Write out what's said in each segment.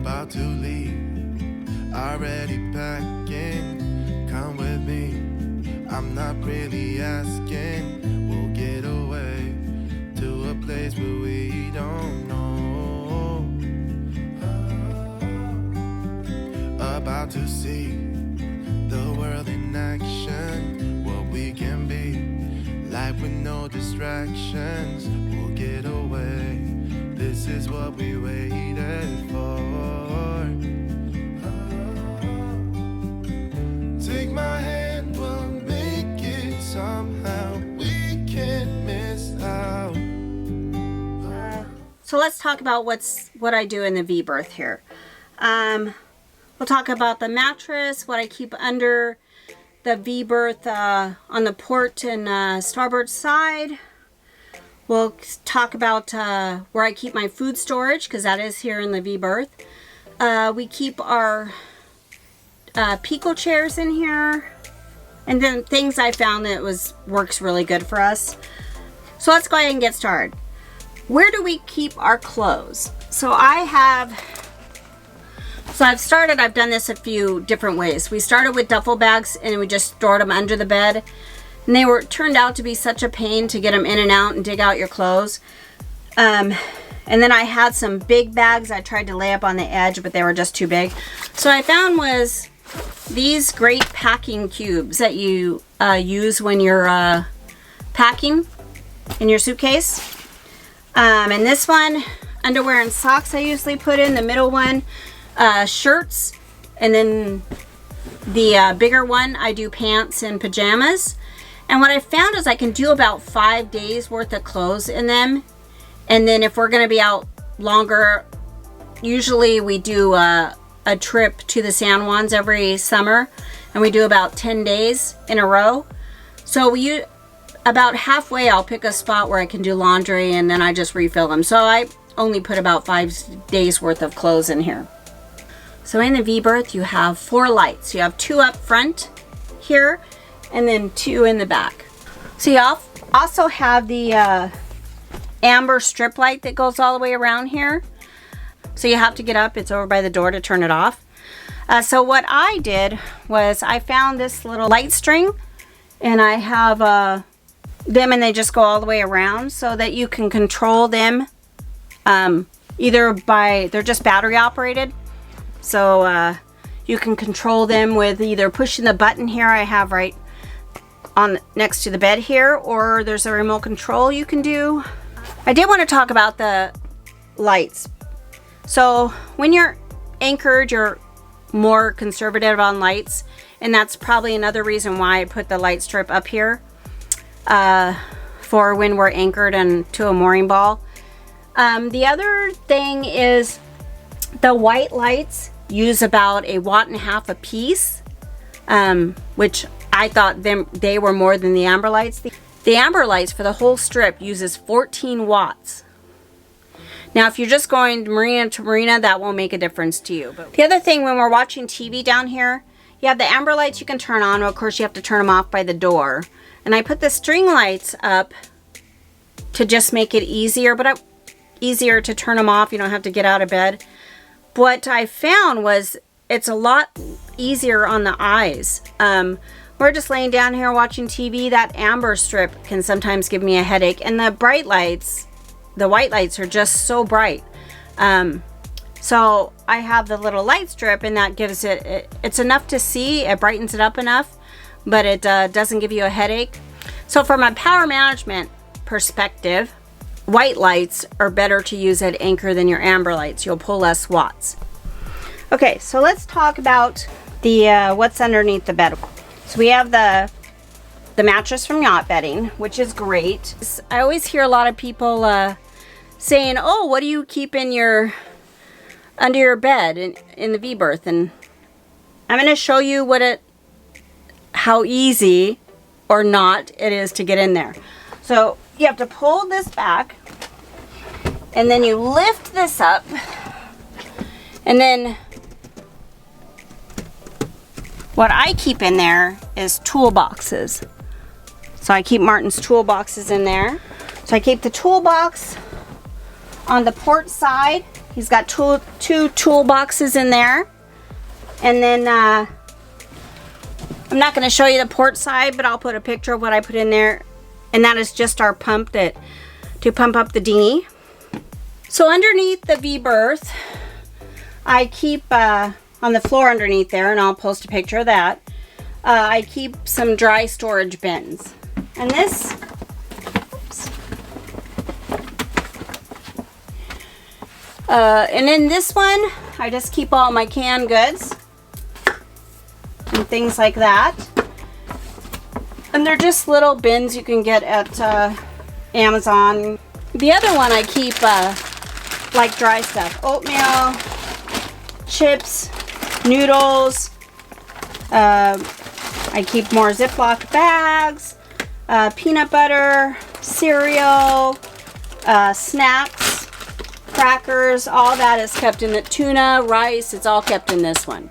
about to leave, already packing. Come with me, I'm not really asking. We'll get away to a place where we don't know. About to see the world in action, what we can be, life with no distractions. We'll get away, this is what we waited for. Take my hand, we'll make it somehow. We can't miss out. So let's talk about what I do in the V-Berth here. We'll talk about the mattress, what I keep under the V-Berth on the port and starboard side. We'll talk about where I keep my food storage, because that is here in the V-Berth. We keep our Pico chairs in here, and then things I found that works really good for us. So let's go ahead and get started. Where do we keep our clothes? I've done this a few different ways. We started with duffel bags and we just stored them under the bed. And they turned out to be such a pain to get them in and out and dig out your clothes. And then I had some big bags I tried to lay up on the edge, but they were just too big. So I found was these great packing cubes that you use when you're packing in your suitcase. And this one, underwear and socks I usually put in. The middle one, shirts, and then the bigger one I do pants and pajamas. And what I found is I can do about 5 days worth of clothes in them. And then if we're going to be out longer, usually we do a trip to the San Juans every summer, and we do about 10 days in a row. So about halfway I'll pick a spot where I can do laundry, and then I just refill them. So I only put about 5 days worth of clothes in here. So in the V-Berth, you have 4 lights. You have 2 up front here, and then 2 in the back. So you also have the amber strip light that goes all the way around here. So you have to get up. It's over by the door to turn it off. So what I did was I found this little light string, and I have them, and they just go all the way around so that you can control them they're just battery operated. So you can control them with either pushing the button here I have right on next to the bed here, or there's a remote control you can do. I did want to talk about the lights. So when you're anchored, you're more conservative on lights, and that's probably another reason why I put the light strip up here for when we're anchored to a mooring ball. The other thing is the white lights use about 1.5 watts a piece, which I thought they were more than the amber lights. The amber lights for the whole strip uses 14 watts. Now, if you're just going marina to marina, that won't make a difference to you. But the other thing, when we're watching TV down here, you have the amber lights you can turn on. Of course, you have to turn them off by the door. And I put the string lights up to just make it easier, easier to turn them off. You don't have to get out of bed. What I found was it's a lot easier on the eyes. We're just laying down here watching TV. That amber strip can sometimes give me a headache. And the bright lights, the white lights, are just so bright. So I have the little light strip, and that gives it's enough to see. It brightens it up enough, but it doesn't give you a headache. So from a power management perspective, white lights are better to use at anchor than your amber lights. You'll pull less watts. Okay, so let's talk about the what's underneath the bed. So we have the mattress from Yacht Bedding, which is great. I always hear a lot of people saying, "Oh, what do you keep in under your bed in the V-Berth?" And I'm going to show you how easy or not it is to get in there. So you have to pull this back, and then you lift this up, and then what I keep in there is toolboxes. So I keep Martin's toolboxes in there. So I keep the toolbox on the port side, He's got two toolboxes in there. And then I'm not going to show you the port side, but I'll put a picture of what I put in there. And that is just our pump to pump up the dinghy. So underneath the V-Berth, I keep on the floor underneath there, and I'll post a picture of that. I keep some dry storage bins. And this, oops. And in this one, I just keep all my canned goods and things like that. And they're just little bins you can get at Amazon. The other one I keep like dry stuff. Oatmeal, chips, noodles. I keep more Ziploc bags, peanut butter, cereal, snacks, crackers. All that is kept in the tuna, rice. It's all kept in this one.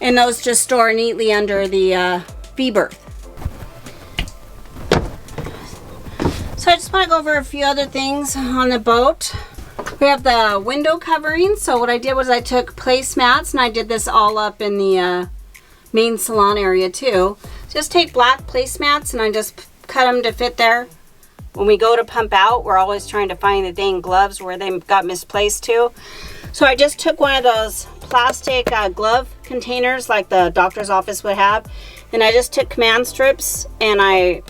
And those just store neatly under the V-Berth. So I just want to go over a few other things on the boat. We have the window covering. So what I did was I took placemats and I did this all up in the main salon area too. Just take black placemats and I just cut them to fit there. When we go to pump out, we're always trying to find the dang gloves where they got misplaced too. So I just took one of those plastic glove containers like the doctor's office would have, and I just took command strips and I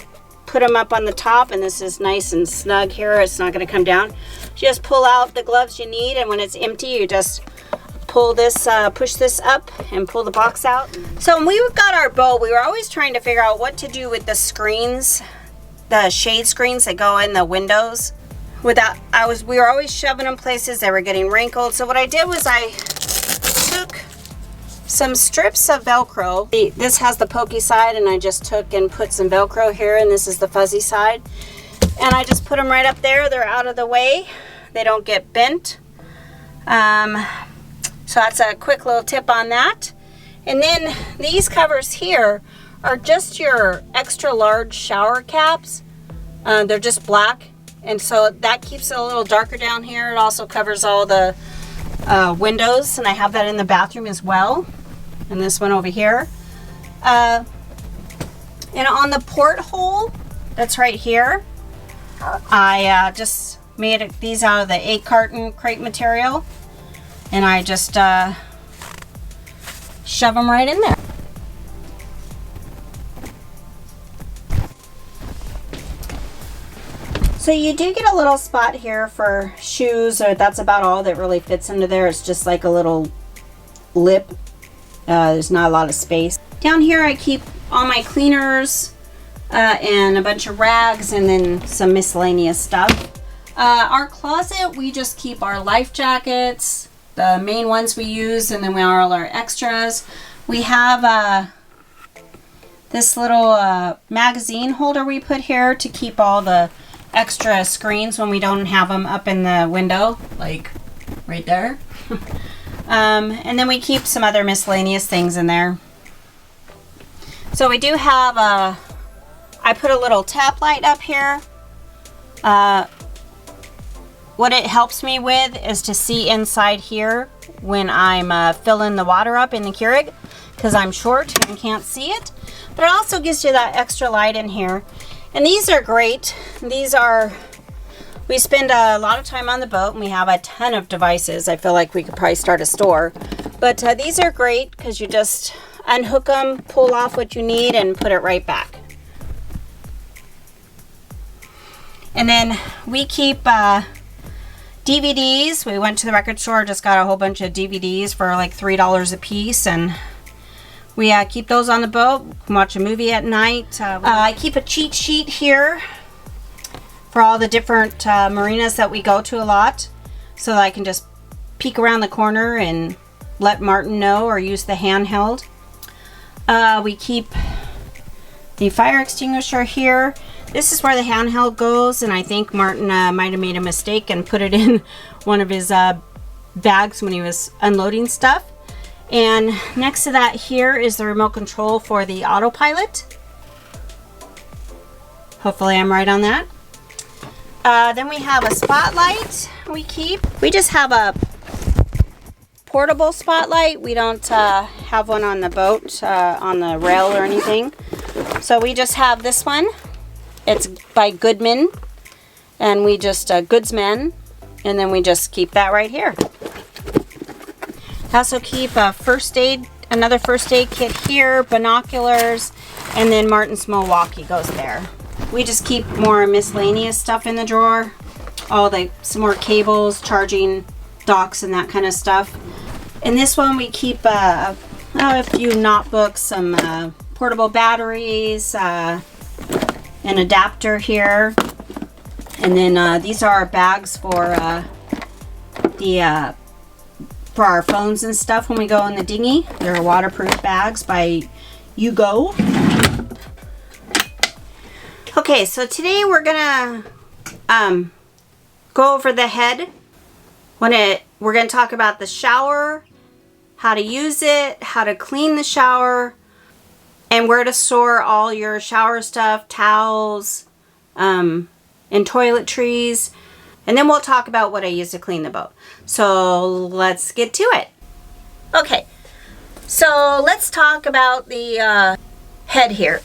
put them up on the top, and this is nice and snug here. It's not going to come down. Just pull out the gloves you need, and when it's empty, you just pull this, push this up and pull the box out. So when we got our boat, we were always trying to figure out what to do with the screens, the shade screens that go in the windows. We were always shoving them places. They were getting wrinkled. So what I did was I took some strips of Velcro. This has the pokey side, and I just took and put some Velcro here, and this is the fuzzy side. And I just put them right up there. They're out of the way. They don't get bent. So that's a quick little tip on that. And then these covers here are just your extra large shower caps. They're just black, and so that keeps it a little darker down here. It also covers all the windows, and I have that in the bathroom as well, and this one over here. And on the porthole that's right here, I just made these out of the 8-carton crepe material, and I just shove them right in there. So you do get a little spot here for shoes, or that's about all that really fits into there. It's just like a little lip. There's not a lot of space. Down here I keep all my cleaners and a bunch of rags, and then some miscellaneous stuff. Our closet, we just keep our life jackets, the main ones we use, and then we have all our extras. We have this little magazine holder we put here to keep all the extra screens when we don't have them up in the window, like right there. And then we keep some other miscellaneous things in there. So we do have I put a little tap light up here. What it helps me with is to see inside here when I'm filling the water up in the Keurig, because I'm short and can't see it. But it also gives you that extra light in here. And these are great. We spend a lot of time on the boat, and we have a ton of devices. I feel like we could probably start a store. But these are great because you just unhook them, pull off what you need, and put it right back. And then we keep DVDs. We went to the record store, just got a whole bunch of DVDs for like $3 a piece, and we keep those on the boat. We can watch a movie at night. I keep a cheat sheet here for all the different marinas that we go to a lot, so that I can just peek around the corner and let Martin know, or use the handheld. We keep the fire extinguisher here. This is where the handheld goes, and I think Martin might have made a mistake and put it in one of his bags when he was unloading stuff. And next to that here is the remote control for the autopilot. Hopefully I'm right on that. Then we have a spotlight we keep. We just have a portable spotlight. We don't have one on the boat, on the rail or anything. So we just have this one. It's by Goodman. And we just, Goodsman. And then we just keep that right here. I also keep a another first aid kit here, binoculars, and then Martin's Milwaukee goes there. We just keep more miscellaneous stuff in the drawer. Some more cables, charging docks and that kind of stuff. In this one we keep a few notebooks, some portable batteries, an adapter here. And then these are our bags for our phones and stuff when we go in the dinghy. They're waterproof bags by Yugo. Okay, so today we're gonna go over the head. We're gonna talk about the shower, how to use it, how to clean the shower, and where to store all your shower stuff, towels, and toiletries. And then we'll talk about what I use to clean the boat. So let's get to it. Okay, so let's talk about the head here.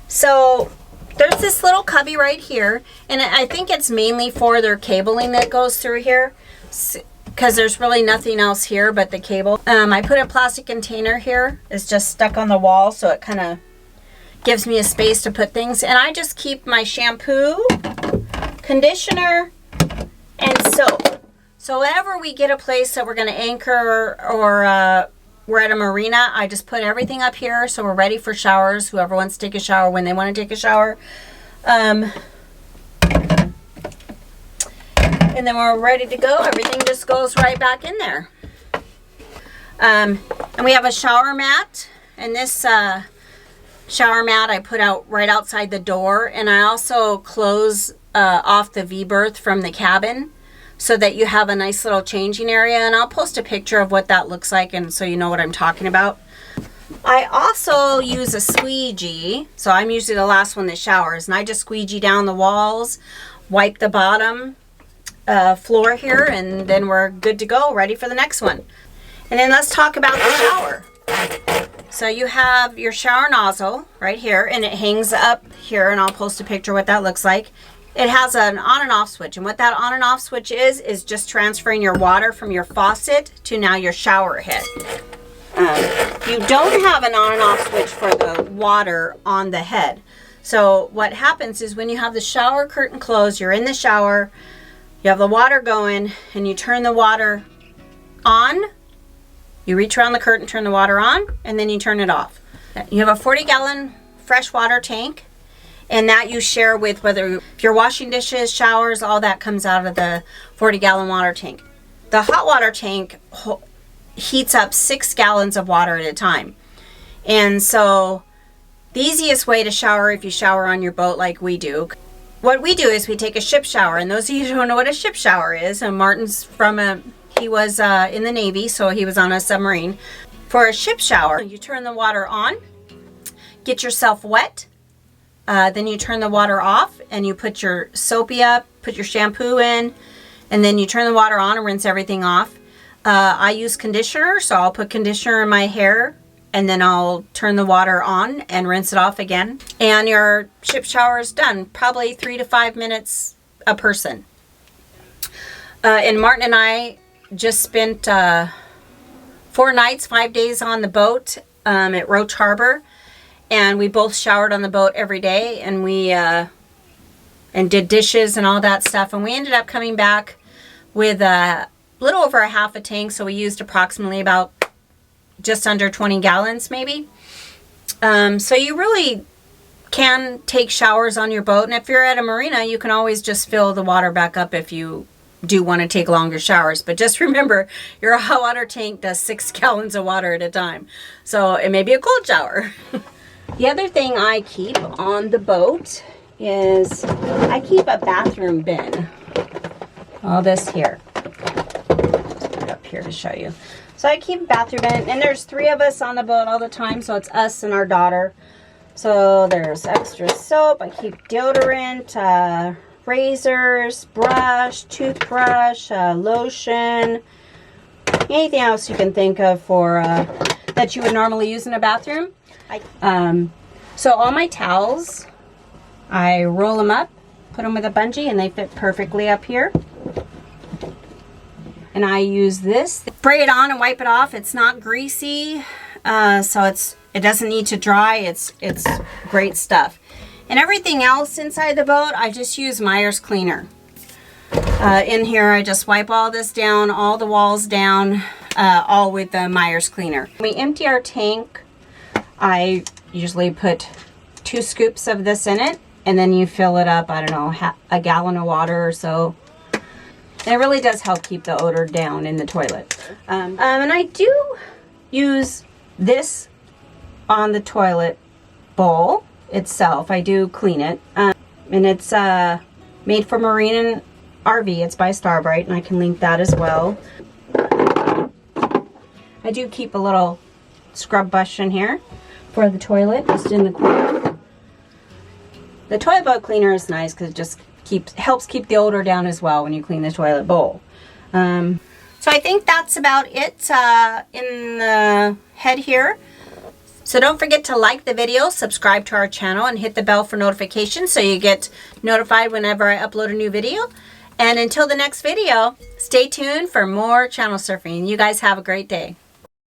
So there's this little cubby right here, and I think it's mainly for their cabling that goes through here, because there's really nothing else here but the cable. I put a plastic container here. It's just stuck on the wall, so it kind of gives me a space to put things. And I just keep my shampoo, conditioner, and soap. So whenever we get a place that we're going to anchor or we're at a marina, I just put everything up here so we're ready for showers. Whoever wants to take a shower when they want to take a shower. And then we're ready to go. Everything just goes right back in there. And we have a shower mat. And this shower mat I put out right outside the door. And I also close off the V-berth from the cabin, so that you have a nice little changing area. And I'll post a picture of what that looks like, and so you know what I'm talking about. I also use a squeegee. So I'm usually the last one that showers, and I just squeegee down the walls, wipe the bottom floor here, and then we're good to go, ready for the next one. And then let's talk about the shower. So you have your shower nozzle right here, and it hangs up here, and I'll post a picture what that looks like. It has an on and off switch, and what that on and off switch is just transferring your water from your faucet to now your shower head. You don't have an on and off switch for the water on the head. So what happens is when you have the shower curtain closed, you're in the shower, you have the water going, and you turn the water on, you reach around the curtain, turn the water on, and then you turn it off. You have a 40-gallon freshwater tank, and that you share with if you're washing dishes, showers, all that comes out of the 40-gallon water tank. The hot water tank heats up 6 gallons of water at a time. And so the easiest way to shower, if you shower on your boat like we do, what we do is we take a ship shower. And those of you who don't know what a ship shower is, and Martin's he was in the Navy, so he was on a submarine. For a ship shower, you turn the water on, get yourself wet, then you turn the water off, and you put your soapy up, put your shampoo in, and then you turn the water on and rinse everything off. I use conditioner, so I'll put conditioner in my hair, and then I'll turn the water on and rinse it off again. And your ship shower is done. Probably 3 to 5 minutes a person. And Martin and I just spent 4 nights, 5 days on the boat at Roche Harbor. And we both showered on the boat every day, and we and did dishes and all that stuff. And we ended up coming back with a little over a half a tank, so we used approximately about just under 20 gallons maybe. So you really can take showers on your boat, and if you're at a marina, you can always just fill the water back up if you do want to take longer showers. But just remember, your hot water tank does 6 gallons of water at a time, so it may be a cold shower. The other thing I keep on the boat is I keep a bathroom bin. All this here. Put it up here to show you. So I keep a bathroom bin, and there's 3 of us on the boat all the time, so it's us and our daughter. So there's extra soap. I keep deodorant, razors, brush, toothbrush, lotion, anything else you can think of for that you would normally use in a bathroom. So all my towels, I roll them up, put them with a bungee, and they fit perfectly up here. And I use this, spray it on and wipe it off. It's not greasy, so it doesn't need to dry. It's great stuff. And everything else inside the boat, I just use Meyer's cleaner. In here, I just wipe all this down, all the walls down, all with the Meyer's cleaner. When we empty our tank, I usually put 2 scoops of this in it, and then you fill it up, I don't know, a gallon of water or so. And it really does help keep the odor down in the toilet. And I do use this on the toilet bowl itself. I do clean it. And it's made for marine and RV. It's by Starbright, and I can link that as well. I do keep a little scrub brush in here for the toilet, just in the corner. The toilet bowl cleaner is nice because it just helps keep the odor down as well when you clean the toilet bowl. So I think that's about it in the head here. So don't forget to like the video, subscribe to our channel, and hit the bell for notifications so you get notified whenever I upload a new video. And until the next video, stay tuned for more channel surfing. You guys have a great day.